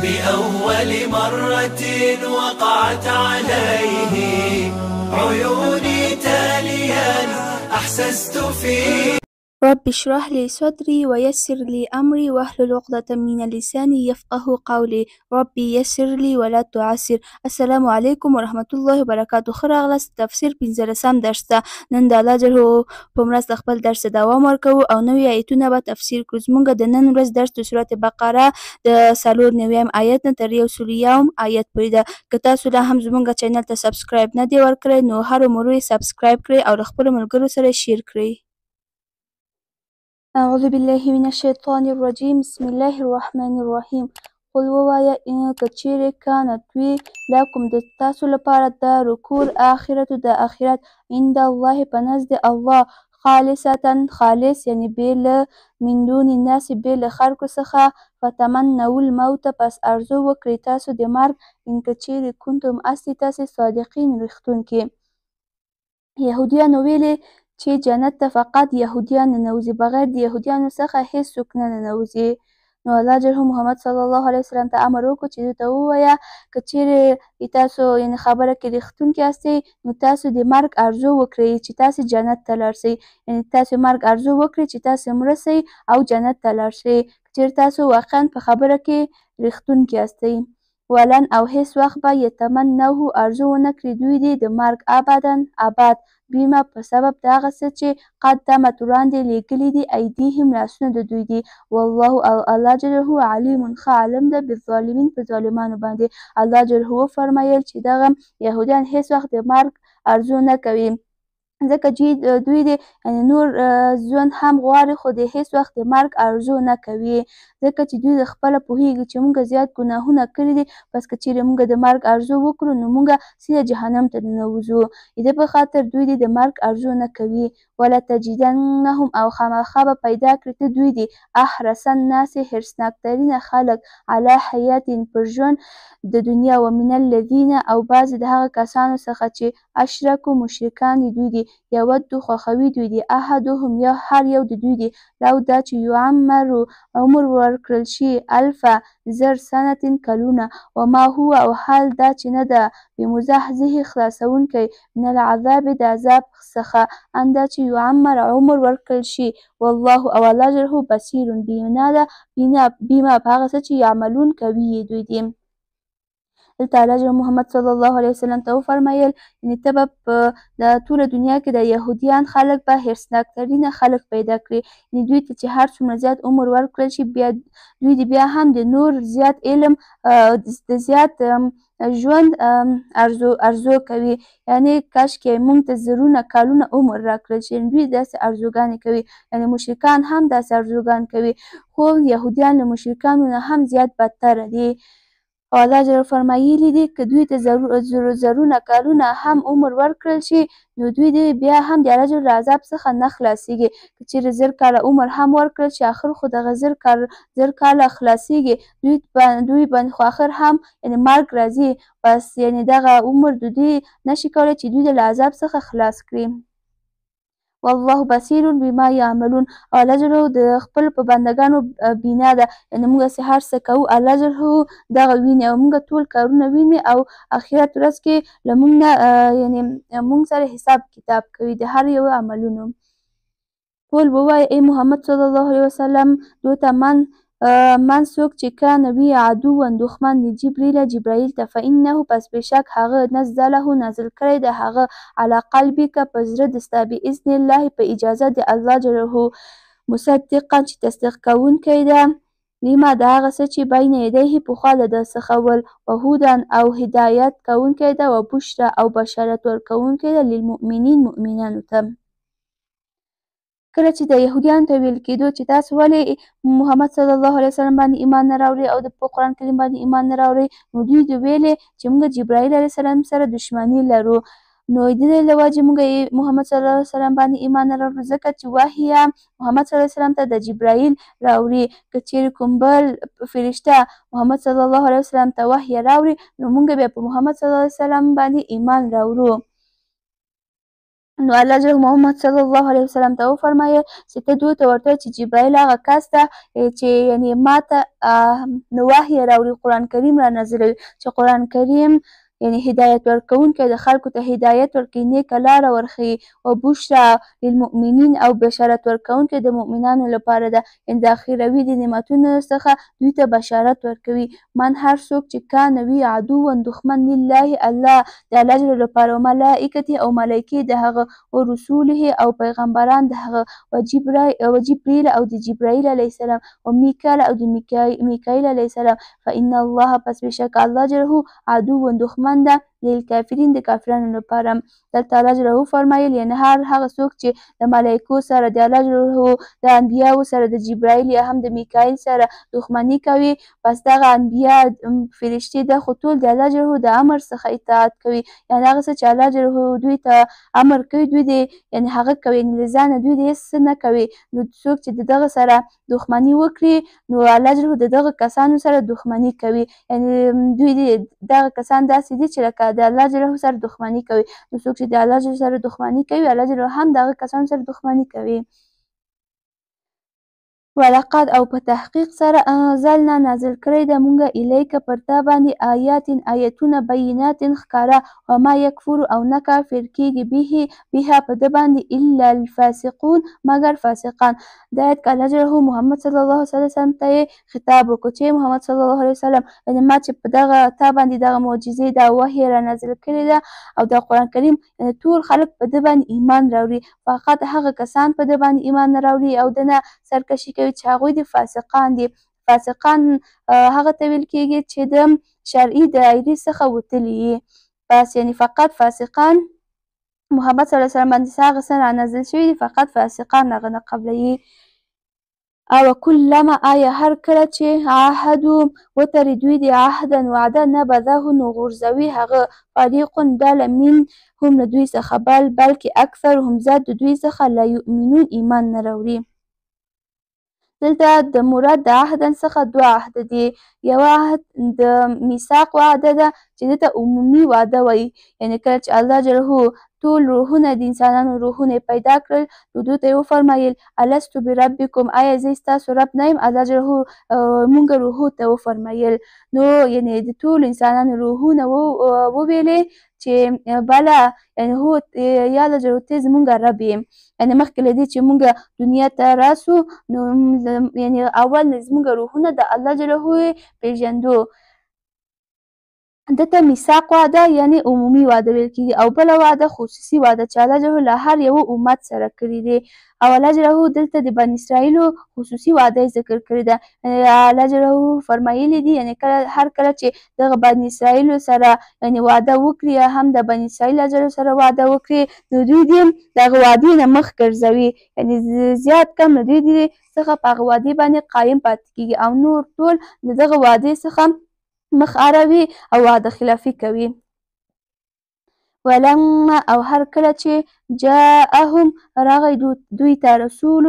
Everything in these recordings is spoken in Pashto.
بأول مرة وقعت عليه عيوني تاليا أحسست فيه. رب اشرح لي صدري ويسر لي أمري واحلل عقدة من لساني يفقه قولي. ربي يسر لي ولا تعسر. السلام علیکم ورحمت الله وبرکاته. ښه راغلاست. تفسیر 15 درس ته. نن د الله جل په مرسته خپل درس دوام ورکوو او نوي آیتونه به تفسیر کړو. زموږ د نن ورځ درس د سورت بقره د 94 آیت نه تر 101 آیت پورې ده. که تاسو لا هم زموږ چینل ته سبسکرایب نه دی ورکړی نو هرومرو یې سبسکرایب کړئ او له خپلو ملګرو سره شیر کړئ. اعوذ بالله من الشیطان الرجیم. بسم الله الرحمن الرحیم. قل ووایه که چیرې کانت وي لکم د تاسو لپاره د رکور آخرت د آخرت عند الله په نزد الله خالصتا خالص یعنی بې له من دون الناس بې له خلکو څخه فتمنوا الموت پس ارزو وکړئ تاسو د مرګ ان که چیرې کنتم اصلي تاسې صادقین رښتونکي. یهودیانو ویلې چې جنت ته فقط یهودیان ننوځي بغیر د یهودیانو څخه هیڅوک نه ننوځي. نو الله جل محمد صلی الله علیه وسلم ته امر وکړو چې دوی ته ووایه که چیرې تاسو یعنې خبره کې رښتونکي یاستئ نو تاسو د مرګ ارزو وکړئ چې تاسې جنت ته لاړ شئ. یعنې تاسو مرګ ارزو وکړئ چې تاسو مړه شئ او جنت ته لاړ شئ چیرې تاسو واقعا په خبره کې رښتونکي یاستئ. ولن او هیڅ وخت به یتمنوه ارزو ونه کړي دوی دې د مرګ ابدا ابد بیمه په سبب د هغه څه چې قدمت وړاندې لیږلي دي ایدیهم لاسونه د دوی دي. والله او الله جل علیم ښه عالم ده بالظالمین په ظالمانو باندې. الله جل وفرمایل چې دغه یهودیان هیڅ وخت د مرګ ارزو نه کوي ځکه چې دوی د نور ژوند هم غواړي خو د هیڅ وخت د مرګ ارزو نه کوي ځکه چې دوی خپله پوهیږي چې موږ زیات ګناهونه کړي دي پس که چیرې موږ د مرګ ارزو وکړو نو موږ سیده جهنم ته ننوځو. د دې په خاطر دوی د مرګ ارزو نه کوي. ولا تجدنهم او خامخا به پیدا کړي ته دوی د احرس الناس حرصناکترینه خلک علی حیات پر ژوند د دنیا و من الذین او بعضې د هغه کسانو څخه چې اشرکو مشرکان دي دوی دي یودو خوښوي دوی دي احدهم یا هر یو د دوی دي لو دا چې یعمرو عمر ورکړل شي الفه زر سنتین کلونه وما هو او حال دا چې نه ده بمزحزح خلاصونکی من العذاب د عذاب څخه ان دا چې یعمر عمر ورکړل شي والله او الله جل بصیر بینا ده بیمه په هغه څه چې یعملون کوي دوی دي. دلته الله محمد صلی الله علیه وسلم ته وفرمایل یعنې ته به په د ټوله دنیا کې د یهودیان خلک به حرصناکترینه خلک پیدا کړي یعنې دوی ته چې هر څومره زیات عمر ورکړل شي بیا دوی د بیا هم د نور زیات علم د زیات ژوند ارزو کوي یعنې کاشکې موږ ته زرونه کلونه عمر راکړل شي دوی داسې ارزوګانې کوي یعنې مشرکان هم داسې ارزوګان کوي خو یهودیان له مشرکانو نه هم زیات بدتره دي. او الله جل فرمایلی دي که دوی ته زرونه کلونه هم عمر ورکړل شي نو دوی دې بیا هم د الله جل عذاب څخه نه خلاصیږي. که چیرې 1000 کاله عمر هم ورکړل شي اخر خو دغه 1000 کاله خلاصیږي دوی باندې خو اخر هم یعنې مرګ راځي بس یعنې دغه عمر د دوی نشي کولی چې دوی د عذاب څخه خلاص کړي. والله بصیر بما یعملون او الله جل د خپل په بندګانو بینا ده یعنې موږ چې هر څه کوو الله جل دغه ویني او موږ ټول کارونه ویني او آخرت ورځ کې له موږ نه یعنې موږ سره حساب کتاب کوي د هر یو عملونو. قل ووایه ای محمد صلی الله علیه وسلم دوی ته من څوک چې کان وي عدوا دښمن د جبرائیل ته فانه پس بېشک هغه نزله نازل کړی د هغه علی قلبک په زړه د ستا باذن الله په اجازه د الله جل مصدقا چې تصدیق کوونکی ده لما د هغه څه چې بین یدیه پخوا له ده څخه ول وهدن او هدایت کوونکی ده و بشرا او بشارت ورکوونکی ده للمؤمنین مؤمنانو ته. کله چې د یهودیانو ته ویل کېدو چې تاسو ولې محمد صلی الله علیه وسلم باندې ایمان نه راوړئ او په قرآن کریم باندې ایمان نه راوړئ نو دوی ویلې چې موږ جبرائیل علیه السلام سره دښمني لرو نو د دې له وجې موږ محمد صلی الله علیه وسلم باندې ایمان نه راوړو ځکه چې وحی محمد صلی الله علیه وسلم ته د جبرائیل راوړي که چیرې کوم بل فرشته محمد صلی الله علیه وسلم ته وحی راوړي نو موږ بیا په محمد صلی الله علیه وسلم باندې ایمان راوړو. نو الله جل محمد صلی الله علیه وسلم ته وفرمایل چې ته دوی ته ورته چې جبرایل هغه کس ته چې یعنې ما ته نو وحی راوړي قرآن کریم را نازلوي چې قرآن کریم یعنې هدایت ورکوونکی د خلکو ته هدایت ورکوي نیکه لاره ورښیي و بشرا للمؤمنین او بشارت ورکوونکی د مؤمنانو لپاره ده یعنې د اخروي د نعمتونو څخه دوی ته بشارت ورکوي من هر څوک چې کان وي عدوا دښمن لله الله د الله جل لپاره و ملائکته او ملایکې د هغه و رسوله او پیغمبران د هغه و جبریل او د جبرائیل علیه السلام و میکال او د میکائیل علیه السلام فإن الله پس بېشکه الله جل عدو دښمن ده للکافرین د کافرانو لپاره دلته الله جل فرمایل یعنې هغه څوک چې د ملایکو سره د الله جل د انبیاو سره د جبرائیل یا هم د میکائیل سره دښمني کوي پس دغه انبیا فرشتې ده خو ټول د الله جل د امر څخه اطاعت کوي یعنې هغه څه چې الله جل دوی ته امر کوي دوی د یعنې هغه کوي یعنې له ځانه دوی د هېڅ څه نه کوي نو څوک چې د دغه سره دښمني وکړي نو الله جل د دغه کسانو سره دښمني کوي یعنې دوی دغه کسان داسې دي چې لکه د الله جل سره دښمني کوي نو څوک چې د الله جل سره دښمني کوي الله جل هم دغه کسانو سره دښمني کوي ولقد او په تحقیق سره انزلنا نازل کړی ده مونږه الیک پر تا باندې آیتونه بینات ښکاره وما یکفر او نه کافر کیږي بها په ده باندې الا الفاسقون مګر فاسقان دا آیت که الله جل محمد صلی الله علیه وسلم ته یې خطاب وکړو چې محمد صلی الله علیه وسلم یعنې ما چې په دغه تا باندې دغه معجزې دا وحی را نازل کړې ده او دا قرآن کریم ټول خلک په ده باندې ایمان راوړي فقط هغه کسان په ده باندې ایمان نه راوړي او د نه سرکشي کوي چې هغوی د فاسقان دي فاسقان هغه ته ویل کېږي چې د شرعي دایرې څخه وتلي یي بس یعنې فقط فاسقان محمد صلی الله علیه وسلم باندې هغه څه رانازل شوي دي فقط فاسقان هغه نه قبلوي او کلما آیا هر کله چې عهدو وتري دوی د عهدا وعده نبذه نو غورځوي هغه فریق ډله منهم له دوی څخه بلکې اکثرهم زیات د دوی څخه لا یؤمنون ایمان نه راوړي دلته د مراد د عهد څخه دوه عهد دي یوه عهد د میثاق وعده ده چې دته عمومي وعده وایي یعنې کله چې الله جل ټول روحونه د انسانانو روحونه پیدا کړل نو دوی ته یې وفرمایل الستو بربکم آیا زه ستاسو رب نه یم الله جل مونږ روحو ته وفرمایل نو یعنې د ټولو انسانانو روحونه وویلې چې بله یعنې هو یا الله جل ته زمونږ رب یم یعنې مخکې له دې چې مونږ دنیا ته راسو نو یعنې اول زمونږ روحونه د الله جل پیژندو دته میثاق وعده یعنې عمومي وعده ویل کېږي او بله وعده خصوصي وعده چې الله جل له هر یوه امت سره کړي دی او الله جل دلته د بني اسرائیلو خصوصي وعده ذکر کړې ده الله جل فرمایلي دي یعنې هر کله چې دغه بني اسرائیلو سره یعنې وعده وکړي یا هم د بني اسرائیل الله جل سره وعده وکړي نو دوی دې دغه وعدې نه مخ ګرځوي یعنې زیات کم نه دوی دې څخه په هغه وعدې باندې قایم پاتې کېږي او نور ټول د دغه وعدې څخه مخ اړوي او وعده خلافي کوي ولما او هر کله چې جاءهم راغی دوی ته رسول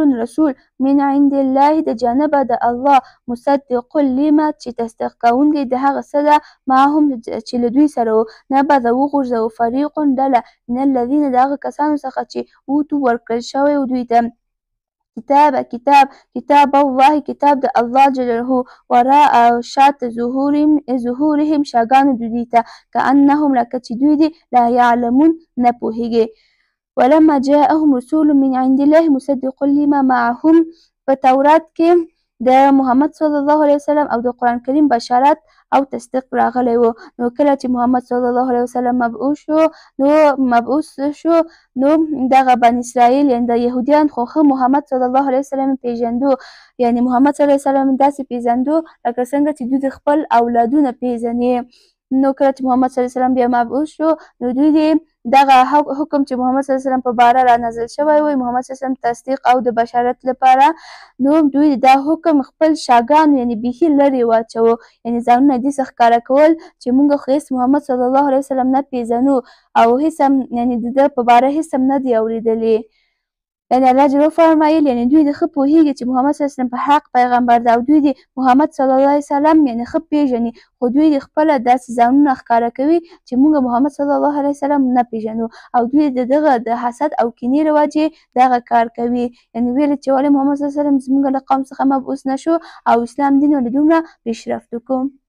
من عند الله د جانبه د الله مصدق لما چې تصدیق کوونکی د هغه څه ده معهم چې له دوی سره نبذ وغورځوه فریق ډله من الذین د هغه کسانو څخه چې اوتو ورکړل شوی و دوی ته کتاب الله کتاب د الله جلاله وراء شات ظهورهم شاګانو دوی ته کأنهم لکه چې دوی دي لا یعلمون نه پوهیږي ولما جاءهم رسول من عند الله مصدق لما معهم په تورات کې د محمد صلی الله علیه وسلم او د قرآن کریم بشارت او تصدیق راغلی و نو کله چې محمد صلی الله علیه وسلم مبعوث شو نو دغه بني اسرائیل یعنې د یهودیان خو محمد صلی الله علیه وسلم پیژندو یعنې محمد صلی الله علیه وسلم داسې پیژندو لکه څنګه چې دوی د خپل اولادونه پیژني نو کله چې محمد صلی الله علیه وسلم بیا مبعوث شو نو دوی دې دغه حکم چې محمد صلی الله علیه وسلم په باره را نازل شوی وي محمد صلی الله علیه وسلم تصدیق او د بشارت لپاره نو دوی دا حکم خپل شاګانو یعنې بیخي لرې واچوه یعنې ځانونه دې څه ښکاره کول چې موږ خو هېڅ محمد صلی الله علیه وسلم نه پیژنو او هېڅ هم یعنې د ده په باره هېڅ هم نه دي اورېدلي یعنې الله جل فرمایل یعنې دوی د ښه پوهېږي چې محمد صلی الله علیه وسلم په حق پیغمبر ده او دوی د محمد صلی الله علیه وسلم یعنې ښه پیژني، خو دوی د خپله داسې ځانونه ښکاره کوي چې موږ محمد صلی الله علیه وسلم نه پیژنو او دوی د دغه د حسد او کینې رواج یې دغه کار کوي. یعنې ویل چې ولې محمد صلی الله علیه وسلم زموږ له قوم څخه مبعوث نه شو او اسلام دین ولې دومره پیشرفت وکړو.